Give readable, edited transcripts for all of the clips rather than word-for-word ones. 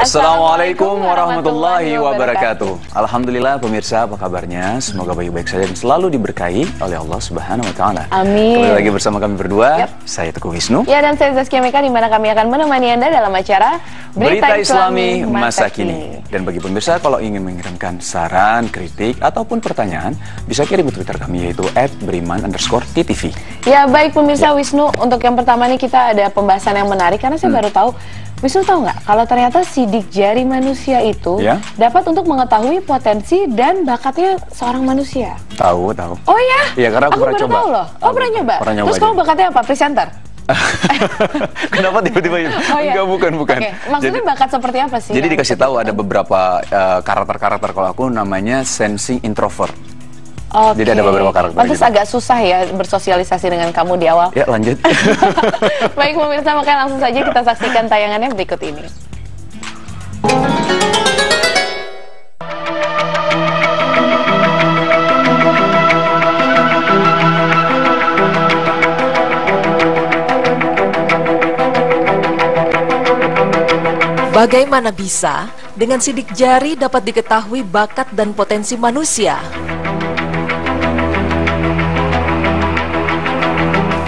Assalamualaikum warahmatullahi wabarakatuh. Alhamdulillah pemirsa, apa kabarnya? Semoga baik-baik saja dan selalu diberkahi oleh Allah Subhanahu wa taala. Amin. Kembali lagi bersama kami berdua. Saya Teguh Wisnu. Ya, dan saya Zaskia Meka, di mana kami akan menemani Anda dalam acara Berita Islami Masa Kini. Dan bagi pemirsa, kalau ingin mengirimkan saran, kritik ataupun pertanyaan, bisa kirim ke Twitter kami, yaitu @beriman_ttv. Ya, baik pemirsa. Wisnu, untuk yang pertama nih kita ada pembahasan yang menarik karena saya baru tahu. Wisnu tahu nggak kalau ternyata sidik jari manusia itu dapat untuk mengetahui potensi dan bakatnya seorang manusia? Tahu. Oh ya? Iya, karena aku pernah coba. Tahu loh. Oh, pernah nyoba? Terus kamu bakatnya apa? Presenter? Kenapa tiba-tiba itu? Oh, iya. Enggak, bukan. Oke. Maksudnya bakat seperti apa sih? Jadi dikasih tahu ada beberapa karakter-karakter, kalau aku namanya sensing introvert. Oke. Jadi ada beberapa karakter. Pantes gitu. Agak susah ya bersosialisasi dengan kamu di awal. Ya, lanjut. Baik pemirsa, makanya langsung saja kita saksikan tayangannya berikut ini. Bagaimana bisa dengan sidik jari dapat diketahui bakat dan potensi manusia?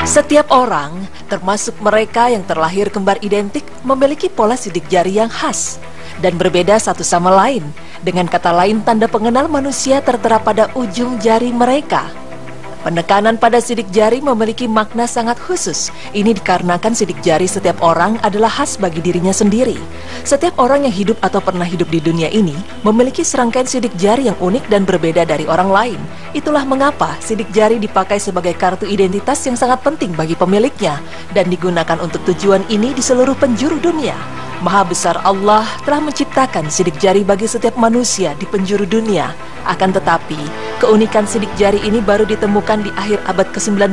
Setiap orang, termasuk mereka yang terlahir kembar identik, memiliki pola sidik jari yang khas dan berbeda satu sama lain. Dengan kata lain, tanda pengenal manusia tertera pada ujung jari mereka. Penekanan pada sidik jari memiliki makna sangat khusus. Ini dikarenakan sidik jari setiap orang adalah khas bagi dirinya sendiri. Setiap orang yang hidup atau pernah hidup di dunia ini memiliki serangkaian sidik jari yang unik dan berbeda dari orang lain. Itulah mengapa sidik jari dipakai sebagai kartu identitas yang sangat penting bagi pemiliknya dan digunakan untuk tujuan ini di seluruh penjuru dunia. Maha besar Allah telah menciptakan sidik jari bagi setiap manusia di penjuru dunia. Akan tetapi, keunikan sidik jari ini baru ditemukan di akhir abad ke-19.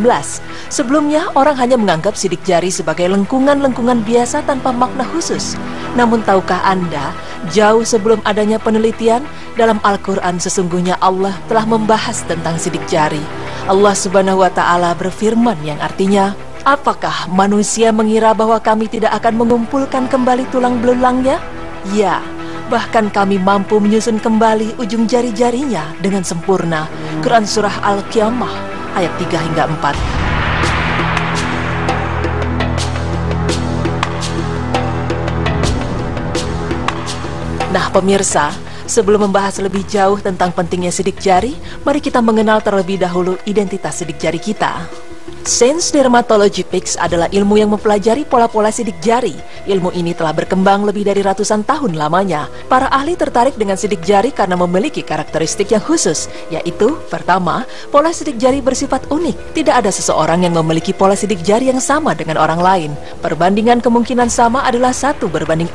Sebelumnya, orang hanya menganggap sidik jari sebagai lengkungan-lengkungan biasa tanpa makna khusus. Namun tahukah Anda, jauh sebelum adanya penelitian, dalam Al-Quran sesungguhnya Allah telah membahas tentang sidik jari. Allah Subhanahu wa Ta'ala berfirman yang artinya, apakah manusia mengira bahwa kami tidak akan mengumpulkan kembali tulang belulangnya? Ya, bahkan kami mampu menyusun kembali ujung jari-jarinya dengan sempurna. Quran Surah Al-Qiyamah ayat 3 hingga 4. Nah pemirsa, sebelum membahas lebih jauh tentang pentingnya sidik jari, mari kita mengenal terlebih dahulu identitas sidik jari kita. Sense Dermatology Pics adalah ilmu yang mempelajari pola-pola sidik jari. Ilmu ini telah berkembang lebih dari ratusan tahun lamanya. Para ahli tertarik dengan sidik jari karena memiliki karakteristik yang khusus, yaitu pertama, pola sidik jari bersifat unik. Tidak ada seseorang yang memiliki pola sidik jari yang sama dengan orang lain. Perbandingan kemungkinan sama adalah 1:64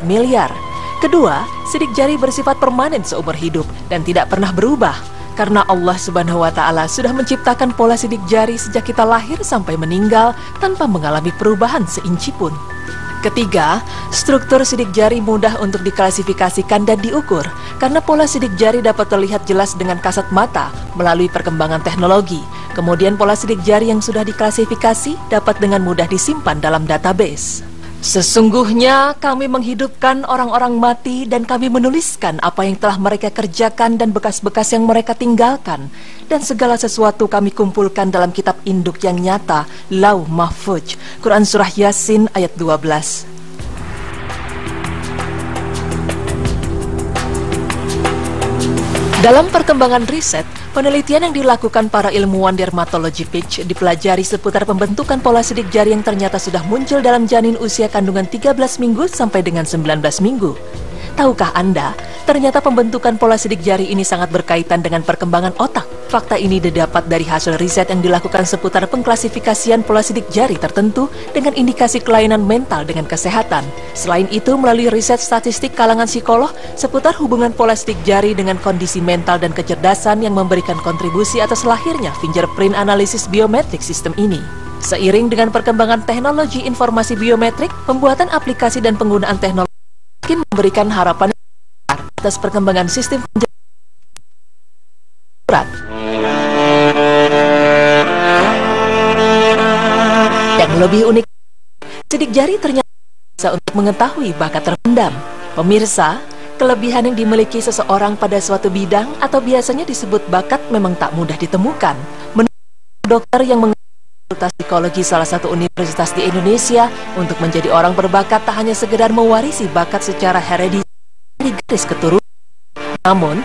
miliar. Kedua, sidik jari bersifat permanen seumur hidup dan tidak pernah berubah. Karena Allah Subhanahu wa Ta'ala sudah menciptakan pola sidik jari sejak kita lahir sampai meninggal tanpa mengalami perubahan seinci pun. Ketiga, struktur sidik jari mudah untuk diklasifikasikan dan diukur karena pola sidik jari dapat terlihat jelas dengan kasat mata melalui perkembangan teknologi. Kemudian pola sidik jari yang sudah diklasifikasi dapat dengan mudah disimpan dalam database. Sesungguhnya kami menghidupkan orang-orang mati dan kami menuliskan apa yang telah mereka kerjakan dan bekas-bekas yang mereka tinggalkan. Dan segala sesuatu kami kumpulkan dalam kitab induk yang nyata, Lauh Mahfuz. Quran Surah Yasin ayat 12. Dalam perkembangan riset, penelitian yang dilakukan para ilmuwan dermatologi pitch dipelajari seputar pembentukan pola sidik jari yang ternyata sudah muncul dalam janin usia kandungan 13 minggu sampai dengan 19 minggu. Tahukah Anda, ternyata pembentukan pola sidik jari ini sangat berkaitan dengan perkembangan otak. Fakta ini didapat dari hasil riset yang dilakukan seputar pengklasifikasian pola sidik jari tertentu dengan indikasi kelainan mental dengan kesehatan. Selain itu, melalui riset statistik kalangan psikolog seputar hubungan pola sidik jari dengan kondisi mental dan kecerdasan yang memberikan kontribusi atas lahirnya fingerprint analisis biometrik sistem ini. Seiring dengan perkembangan teknologi informasi biometrik, pembuatan aplikasi dan penggunaan teknologi mungkin memberikan harapan atas perkembangan sistem fingerprint. Yang lebih unik, sidik jari ternyata bisa untuk mengetahui bakat terpendam. Pemirsa, kelebihan yang dimiliki seseorang pada suatu bidang atau biasanya disebut bakat memang tak mudah ditemukan. Menurut dokter yang mengkonsultasi psikologi salah satu universitas di Indonesia, untuk menjadi orang berbakat tak hanya sekedar mewarisi bakat secara herediter di garis keturunan. Namun,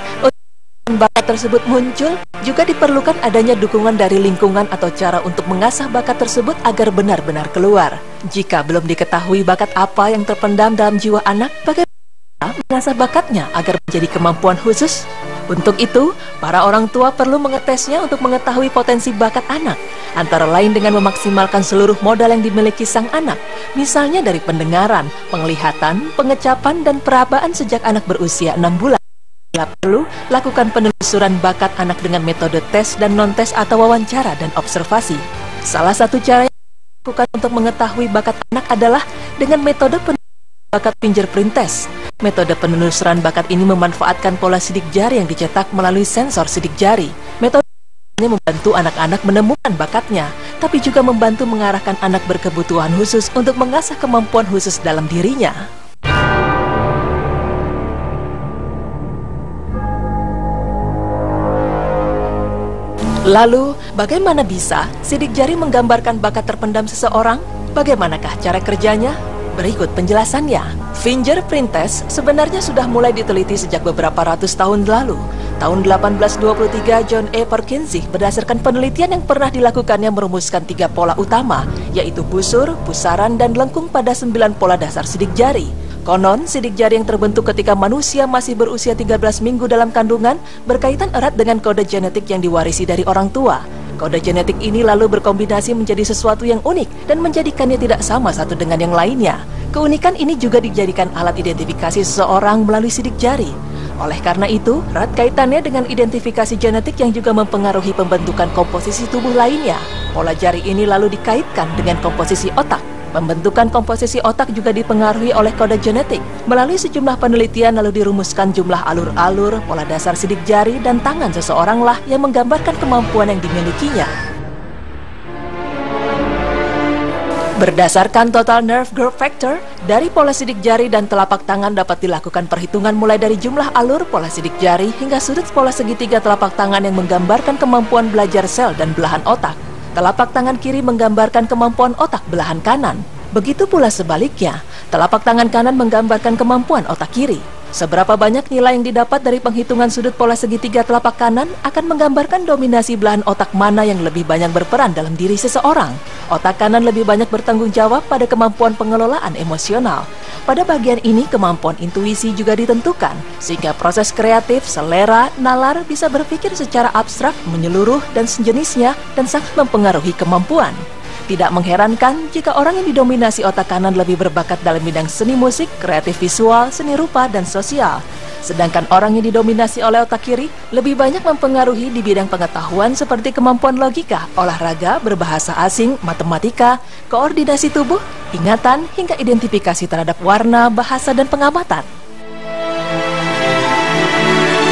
bakat tersebut muncul juga diperlukan adanya dukungan dari lingkungan atau cara untuk mengasah bakat tersebut agar benar-benar keluar. Jika belum diketahui bakat apa yang terpendam dalam jiwa anak, bagaimana mengasah bakatnya agar menjadi kemampuan khusus? Untuk itu, para orang tua perlu mengetesnya untuk mengetahui potensi bakat anak, antara lain dengan memaksimalkan seluruh modal yang dimiliki sang anak, misalnya dari pendengaran, penglihatan, pengecapan, dan perabaan sejak anak berusia 6 bulan. Bila perlu, lakukan penelusuran bakat anak dengan metode tes dan non-tes atau wawancara dan observasi. Salah satu cara yang dilakukan untuk mengetahui bakat anak adalah dengan metode penelusuran bakat fingerprint test. Metode penelusuran bakat ini memanfaatkan pola sidik jari yang dicetak melalui sensor sidik jari. Metode ini membantu anak-anak menemukan bakatnya, tapi juga membantu mengarahkan anak berkebutuhan khusus untuk mengasah kemampuan khusus dalam dirinya. Lalu, bagaimana bisa sidik jari menggambarkan bakat terpendam seseorang? Bagaimanakah cara kerjanya? Berikut penjelasannya. Fingerprint test sebenarnya sudah mulai diteliti sejak beberapa ratus tahun lalu. Tahun 1823, John A. Perkins berdasarkan penelitian yang pernah dilakukannya merumuskan 3 pola utama, yaitu busur, pusaran, dan lengkung pada 9 pola dasar sidik jari. Konon, sidik jari yang terbentuk ketika manusia masih berusia 13 minggu dalam kandungan berkaitan erat dengan kode genetik yang diwarisi dari orang tua. Kode genetik ini lalu berkombinasi menjadi sesuatu yang unik dan menjadikannya tidak sama satu dengan yang lainnya. Keunikan ini juga dijadikan alat identifikasi seseorang melalui sidik jari. Oleh karena itu, erat kaitannya dengan identifikasi genetik yang juga mempengaruhi pembentukan komposisi tubuh lainnya. Pola jari ini lalu dikaitkan dengan komposisi otak. Pembentukan komposisi otak juga dipengaruhi oleh kode genetik. Melalui sejumlah penelitian lalu dirumuskan jumlah alur-alur, pola dasar sidik jari, dan tangan seseoranglah yang menggambarkan kemampuan yang dimilikinya. Berdasarkan total nerve growth factor, dari pola sidik jari dan telapak tangan dapat dilakukan perhitungan mulai dari jumlah alur pola sidik jari hingga sudut pola segitiga telapak tangan yang menggambarkan kemampuan belajar sel dan belahan otak. Telapak tangan kiri menggambarkan kemampuan otak belahan kanan. Begitu pula sebaliknya, telapak tangan kanan menggambarkan kemampuan otak kiri. Seberapa banyak nilai yang didapat dari penghitungan sudut pola segitiga telapak kanan akan menggambarkan dominasi belahan otak mana yang lebih banyak berperan dalam diri seseorang. Otak kanan lebih banyak bertanggung jawab pada kemampuan pengelolaan emosional. Pada bagian ini, kemampuan intuisi juga ditentukan, sehingga proses kreatif, selera, nalar bisa berpikir secara abstrak, menyeluruh, dan sejenisnya, dan sangat mempengaruhi kemampuan. Tidak mengherankan jika orang yang didominasi otak kanan lebih berbakat dalam bidang seni musik, kreatif visual, seni rupa, dan sosial. Sedangkan orang yang didominasi oleh otak kiri lebih banyak mempengaruhi di bidang pengetahuan seperti kemampuan logika, olahraga, berbahasa asing, matematika, koordinasi tubuh, ingatan, hingga identifikasi terhadap warna, bahasa, dan pengamatan.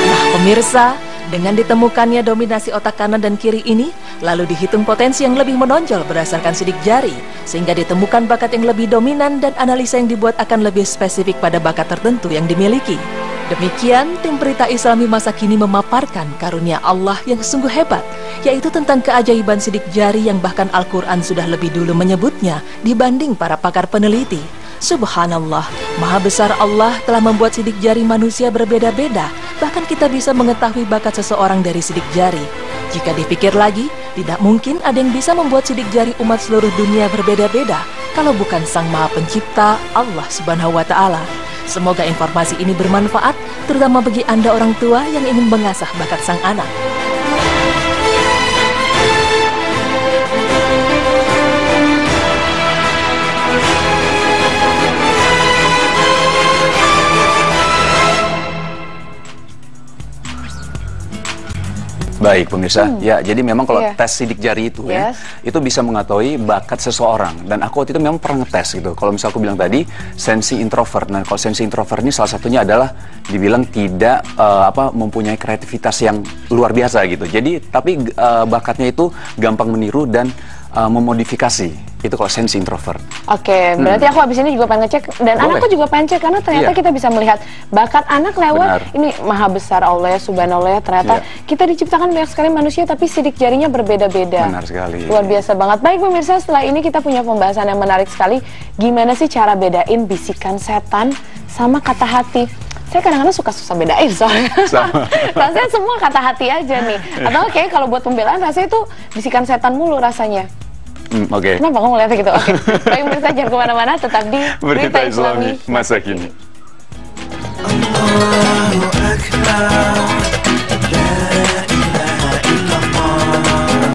Nah, pemirsa, dengan ditemukannya dominasi otak kanan dan kiri ini, lalu dihitung potensi yang lebih menonjol berdasarkan sidik jari, sehingga ditemukan bakat yang lebih dominan dan analisa yang dibuat akan lebih spesifik pada bakat tertentu yang dimiliki. Demikian, tim Berita Islami masa kini memaparkan karunia Allah yang sungguh hebat, yaitu tentang keajaiban sidik jari yang bahkan Al-Quran sudah lebih dulu menyebutnya dibanding para pakar peneliti. Subhanallah, Maha Besar Allah telah membuat sidik jari manusia berbeda-beda, bahkan kita bisa mengetahui bakat seseorang dari sidik jari. Jika dipikir lagi, tidak mungkin ada yang bisa membuat sidik jari umat seluruh dunia berbeda-beda, kalau bukan Sang Maha Pencipta, Allah Subhanahu wa Ta'ala. Semoga informasi ini bermanfaat, terutama bagi Anda orang tua yang ingin mengasah bakat sang anak. Baik pemirsa, ya jadi memang kalau tes sidik jari itu ya, itu bisa mengetahui bakat seseorang. Dan aku waktu itu memang pernah ngetes gitu. Kalau misal aku bilang tadi sensi introvert, nah kalau sensi introvert ini salah satunya adalah dibilang tidak mempunyai kreativitas yang luar biasa gitu. Jadi tapi bakatnya itu gampang meniru dan memodifikasi. Itu kalau sensi introvert. Oke, berarti aku habis ini juga pengen ngecek, dan anakku juga pengen cek, karena ternyata kita bisa melihat bakat anak lewat ini. Maha besar Allah ya, subhanallah ya, ternyata kita diciptakan banyak sekali manusia tapi sidik jarinya berbeda-beda. Benar sekali. Luar biasa banget. Baik pemirsa, setelah ini kita punya pembahasan yang menarik sekali. Gimana sih cara bedain bisikan setan sama kata hati? Saya kadang-kadang suka susah bedain soalnya. Rasanya semua kata hati aja nih. Atau kayak kalau buat pembelaan rasanya itu bisikan setan mulu rasanya. Kenapa kamu ngeliatnya gitu? Baik pemirsa, jangan kemana-mana, tetap di Berita Islami Masa Kini.